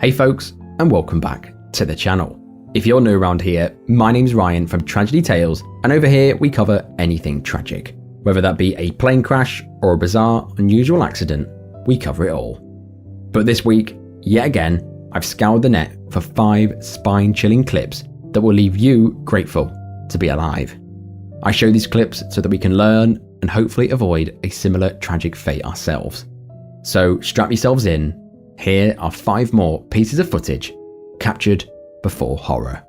Hey folks, and welcome back to the channel. If you're new around here, my name's Ryan from Tragedy Tales, and over here we cover anything tragic. Whether that be a plane crash or a bizarre, unusual accident, we cover it all. But this week, yet again, I've scoured the net for 5 spine-chilling clips that will leave you grateful to be alive. I show these clips so that we can learn and hopefully avoid a similar tragic fate ourselves. So strap yourselves in. Here are 5 more pieces of footage captured before horror.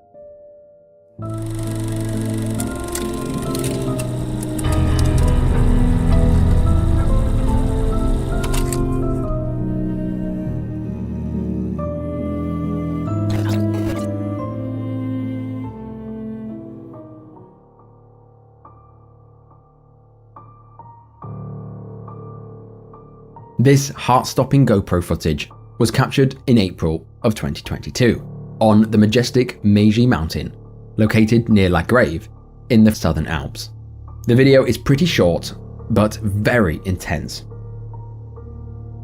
This heart-stopping GoPro footage was captured in April of 2022 on the majestic Meiji Mountain, located near La Grave in the Southern Alps. The video is pretty short, but very intense.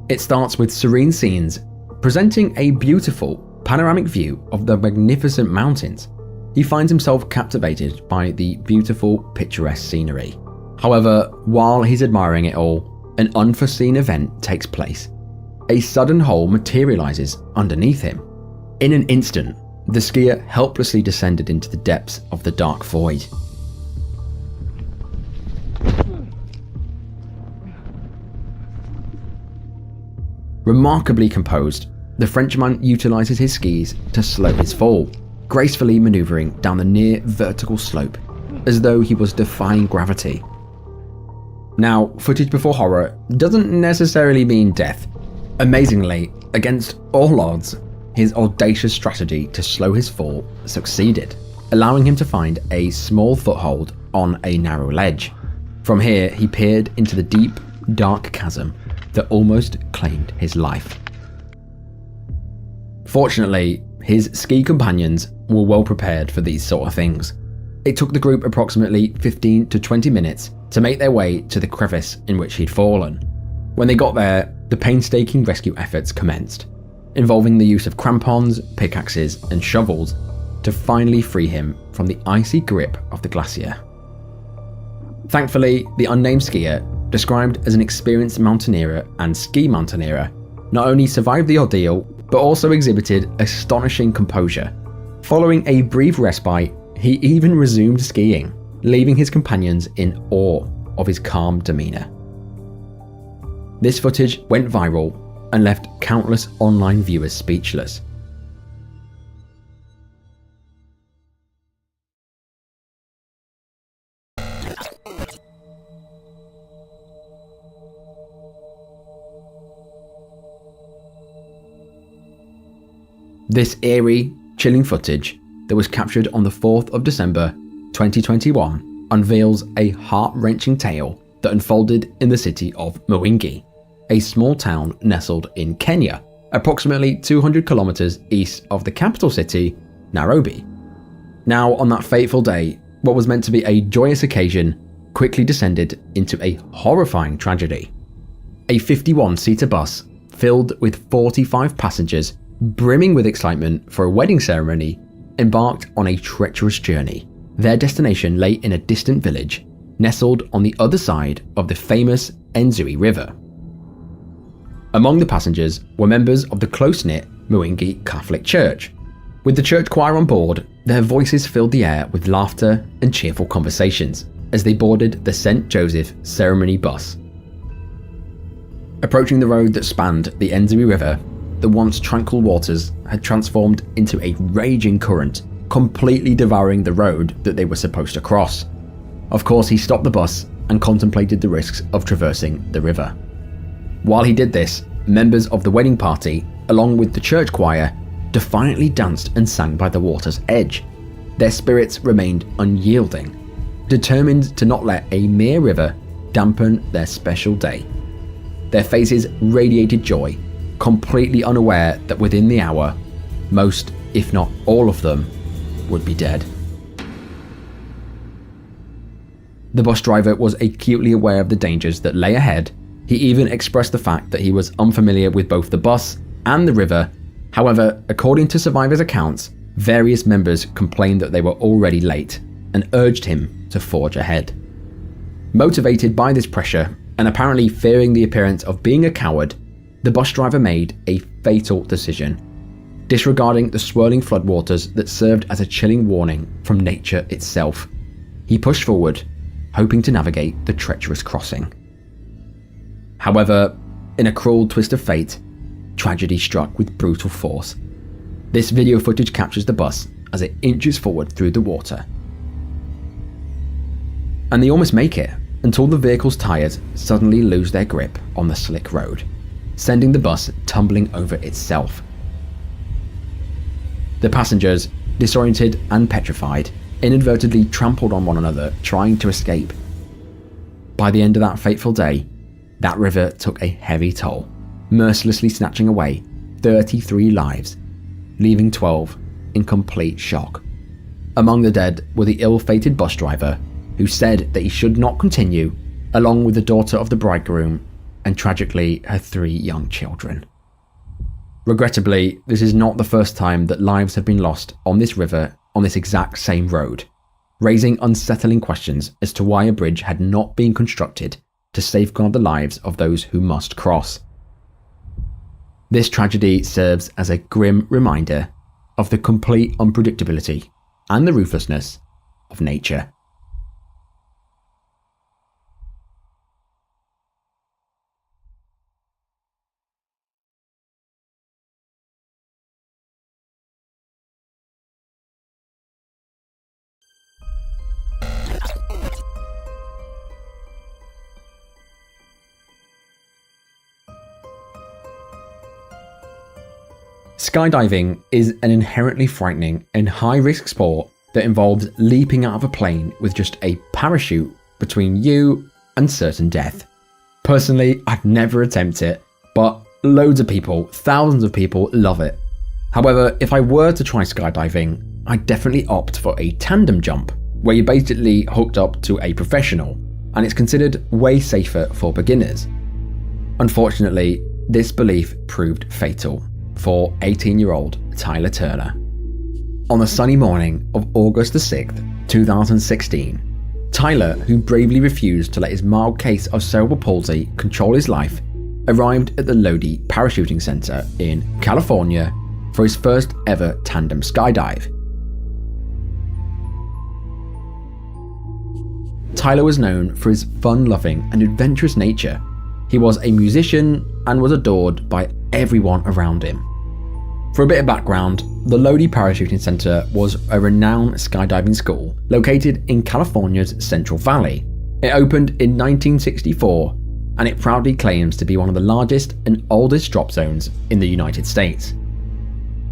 It starts with serene scenes presenting a beautiful panoramic view of the magnificent mountains. He finds himself captivated by the beautiful, picturesque scenery. However, while he's admiring it all, an unforeseen event takes place. A sudden hole materializes underneath him. In an instant, the skier helplessly descended into the depths of the dark void. Remarkably composed, the Frenchman utilizes his skis to slow his fall, gracefully maneuvering down the near vertical slope as though he was defying gravity. Now, footage before horror doesn't necessarily mean death. Amazingly, against all odds, his audacious strategy to slow his fall succeeded, allowing him to find a small foothold on a narrow ledge. From here, he peered into the deep, dark chasm that almost claimed his life. Fortunately, his ski companions were well prepared for these sort of things. It took the group approximately 15 to 20 minutes to make their way to the crevice in which he'd fallen. When they got there, the painstaking rescue efforts commenced, involving the use of crampons, pickaxes, and shovels to finally free him from the icy grip of the glacier. Thankfully, the unnamed skier, described as an experienced mountaineer and ski mountaineer, not only survived the ordeal, but also exhibited astonishing composure. Following a brief respite, he even resumed skiing, leaving his companions in awe of his calm demeanor. This footage went viral and left countless online viewers speechless. This eerie, chilling footage that was captured on the 4th of December 2021 unveils a heart-wrenching tale that unfolded in the city of Mwingi, a small town nestled in Kenya, approximately 200 kilometers east of the capital city, Nairobi. Now, on that fateful day, what was meant to be a joyous occasion quickly descended into a horrifying tragedy. A 51-seater bus filled with 45 passengers, brimming with excitement for a wedding ceremony, embarked on a treacherous journey. Their destination lay in a distant village, nestled on the other side of the famous Enzui River. Among the passengers were members of the close-knit Mwingi Catholic Church. With the church choir on board, their voices filled the air with laughter and cheerful conversations as they boarded the St. Joseph ceremony bus. Approaching the road that spanned the Enzui River, the once tranquil waters had transformed into a raging current, completely devouring the road that they were supposed to cross. Of course, he stopped the bus and contemplated the risks of traversing the river. While he did this, members of the wedding party, along with the church choir, defiantly danced and sang by the water's edge. Their spirits remained unyielding, determined to not let a mere river dampen their special day. Their faces radiated joy, completely unaware that within the hour, most, if not all of them, would be dead. The bus driver was acutely aware of the dangers that lay ahead. He even expressed the fact that he was unfamiliar with both the bus and the river, However, according to survivors' accounts, various members complained that they were already late and urged him to forge ahead. Motivated by this pressure, and apparently fearing the appearance of being a coward, the bus driver made a fatal decision, disregarding the swirling floodwaters that served as a chilling warning from nature itself. He pushed forward, hoping to navigate the treacherous crossing. However, in a cruel twist of fate, tragedy struck with brutal force. This video footage captures the bus as it inches forward through the water. And they almost make it, until the vehicle's tyres suddenly lose their grip on the slick road, sending the bus tumbling over itself. The passengers, disoriented and petrified, inadvertently trampled on one another trying to escape. By the end of that fateful day, that river took a heavy toll, mercilessly snatching away 33 lives, leaving 12 in complete shock. Among the dead were the ill-fated bus driver, who said that he should not continue, along with the daughter of the bridegroom and tragically her 3 young children. Regrettably, this is not the first time that lives have been lost on this river on this exact same road, raising unsettling questions as to why a bridge had not been constructed to safeguard the lives of those who must cross. This tragedy serves as a grim reminder of the complete unpredictability and the ruthlessness of nature. Skydiving is an inherently frightening and high-risk sport that involves leaping out of a plane with just a parachute between you and certain death. Personally, I'd never attempt it, but loads of people, thousands of people, love it. However, if I were to try skydiving, I'd definitely opt for a tandem jump, where you're basically hooked up to a professional, and it's considered way safer for beginners. Unfortunately, this belief proved fatal for 18-year-old Tyler Turner. On the sunny morning of August the 6th, 2016, Tyler, who bravely refused to let his mild case of cerebral palsy control his life, arrived at the Lodi Parachuting Center in California for his first ever tandem skydive. Tyler was known for his fun-loving and adventurous nature. He was a musician and was adored by everyone around him. For a bit of background, the Lodi Parachuting Center was a renowned skydiving school located in California's Central Valley. It opened in 1964, and it proudly claims to be one of the largest and oldest drop zones in the United States.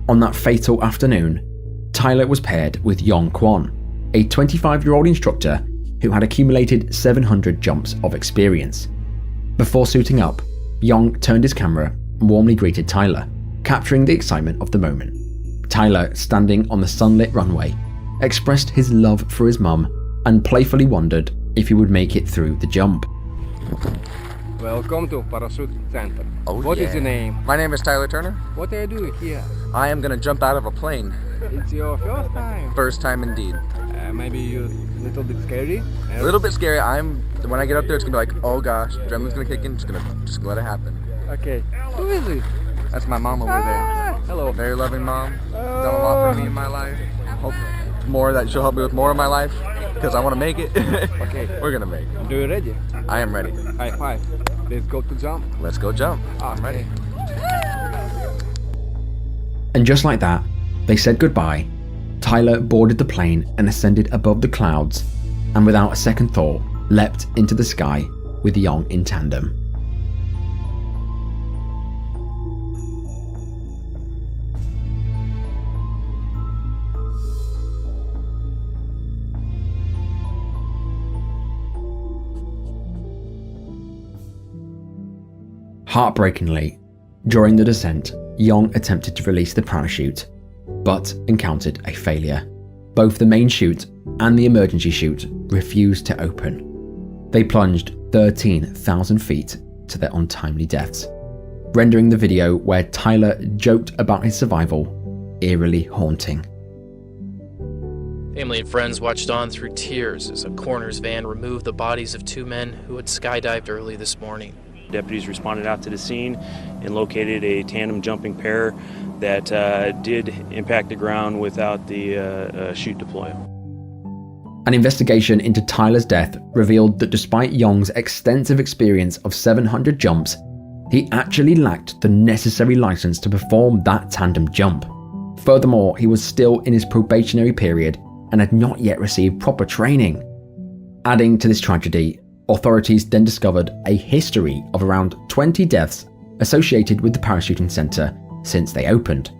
On that fatal afternoon, Tyler was paired with Yong Kwon, a 25-year-old instructor who had accumulated 700 jumps of experience. Before suiting up, Yong turned his camera and warmly greeted Tyler, capturing the excitement of the moment. Tyler, standing on the sunlit runway, expressed his love for his mum and playfully wondered if he would make it through the jump. Welcome to Parachute Center. Oh, What yeah. is your name? My name is Tyler Turner. What are you doing here? I am gonna jump out of a plane. It's your first time. First time indeed. Maybe you're a little bit scary. A little bit scary. When I get up there, it's gonna be like, oh gosh, adrenaline's gonna kick in. Just let it happen. Okay. Who is it? That's my mom over there. Hello. Very loving mom. Done a lot for me in my life. Hope more that she'll help me with more of my life, because I want to make it. Okay. We're gonna make it. Do you ready? I am ready. High five. Let's go to jump. Let's go jump. I'm ready. And just like that, they said goodbye. Tyler boarded the plane and ascended above the clouds, and without a second thought, leapt into the sky with Yong in tandem. Heartbreakingly, during the descent, Yong attempted to release the parachute, but encountered a failure. Both the main chute and the emergency chute refused to open. They plunged 13,000 feet to their untimely deaths. rendering the video where Tyler joked about his survival eerily haunting. Family and friends watched on through tears as a coroner's van removed the bodies of two men who had skydived early this morning. Deputies responded out to the scene and located a tandem jumping pair that did impact the ground without the chute deploy. An investigation into Tyler's death revealed that despite Young's extensive experience of 700 jumps, he actually lacked the necessary license to perform that tandem jump. Furthermore, he was still in his probationary period and had not yet received proper training. Adding to this tragedy, authorities then discovered a history of around 20 deaths associated with the parachuting center since they opened.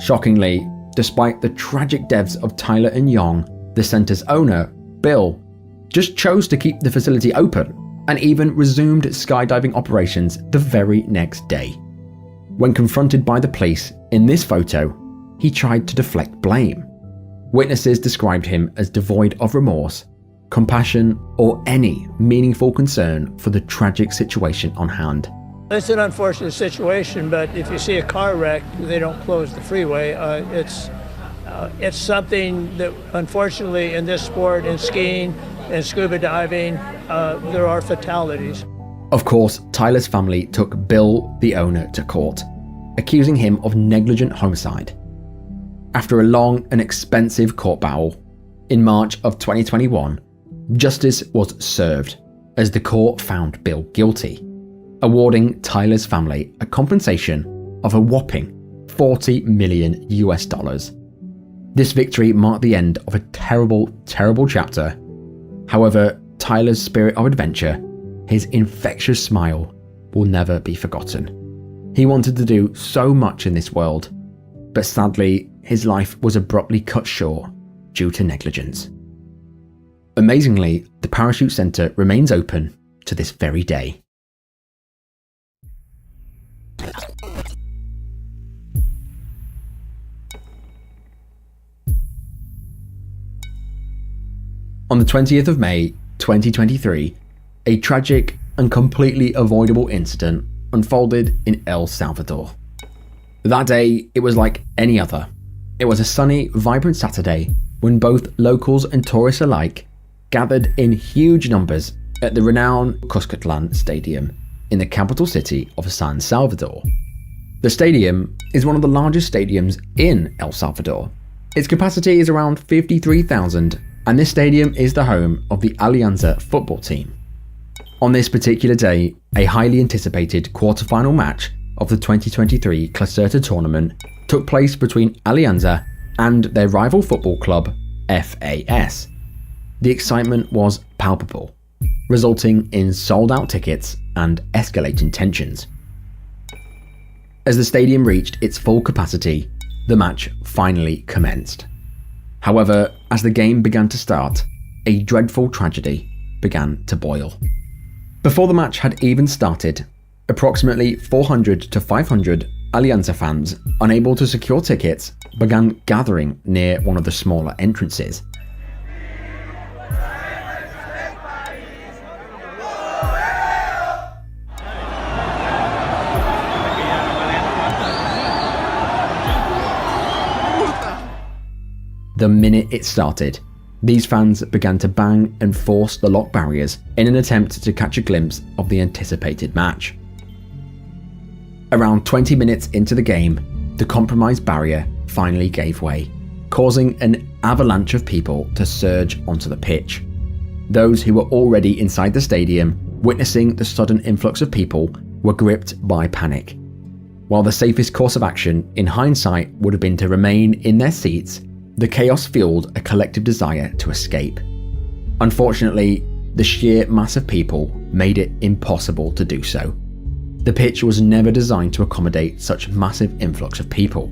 Shockingly, despite the tragic deaths of Tyler and Young, the center's owner, Bill, just chose to keep the facility open and even resumed skydiving operations the very next day. When confronted by the police in this photo, he tried to deflect blame. Witnesses described him as devoid of remorse, compassion, or any meaningful concern for the tragic situation on hand. It's an unfortunate situation, but if you see a car wreck, they don't close the freeway. It's something that, unfortunately, in this sport, in skiing and scuba diving, there are fatalities. Of course, Tyler's family took Bill, the owner, to court, accusing him of negligent homicide. After a long and expensive court battle, in March of 2021, justice was served as the court found Bill guilty, awarding Tyler's family a compensation of a whopping $40 million. This victory marked the end of a terrible, terrible chapter. However, Tyler's spirit of adventure, his infectious smile, will never be forgotten. He wanted to do so much in this world, but sadly, his life was abruptly cut short due to negligence. Amazingly, the Parachute Center remains open to this very day. On the 20th of May, 2023, a tragic and completely avoidable incident unfolded in El Salvador. That day, it was like any other. It was a sunny, vibrant Saturday when both locals and tourists alike gathered in huge numbers at the renowned Cuscatlán Stadium in the capital city of San Salvador. The stadium is one of the largest stadiums in El Salvador. Its capacity is around 53,000, and this stadium is the home of the Alianza football team. On this particular day, a highly anticipated quarterfinal match of the 2023 Clausura tournament took place between Alianza and their rival football club, FAS. The excitement was palpable, resulting in sold-out tickets and escalating tensions. As the stadium reached its full capacity, the match finally commenced. However, as the game began to start, a dreadful tragedy began to boil. Before the match had even started, approximately 400 to 500 Alianza fans, unable to secure tickets, began gathering near one of the smaller entrances. The minute it started, these fans began to bang and force the lock barriers in an attempt to catch a glimpse of the anticipated match. Around 20 minutes into the game, the compromised barrier finally gave way, causing an avalanche of people to surge onto the pitch. Those who were already inside the stadium, witnessing the sudden influx of people, were gripped by panic. While the safest course of action, in hindsight, would have been to remain in their seats, the chaos fueled a collective desire to escape. Unfortunately, the sheer mass of people made it impossible to do so. The pitch was never designed to accommodate such massive influx of people.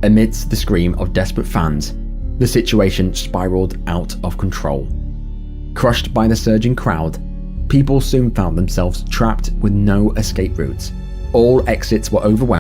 Amidst the scream of desperate fans, the situation spiraled out of control. Crushed by the surging crowd, people soon found themselves trapped with no escape routes. All exits were overwhelmed.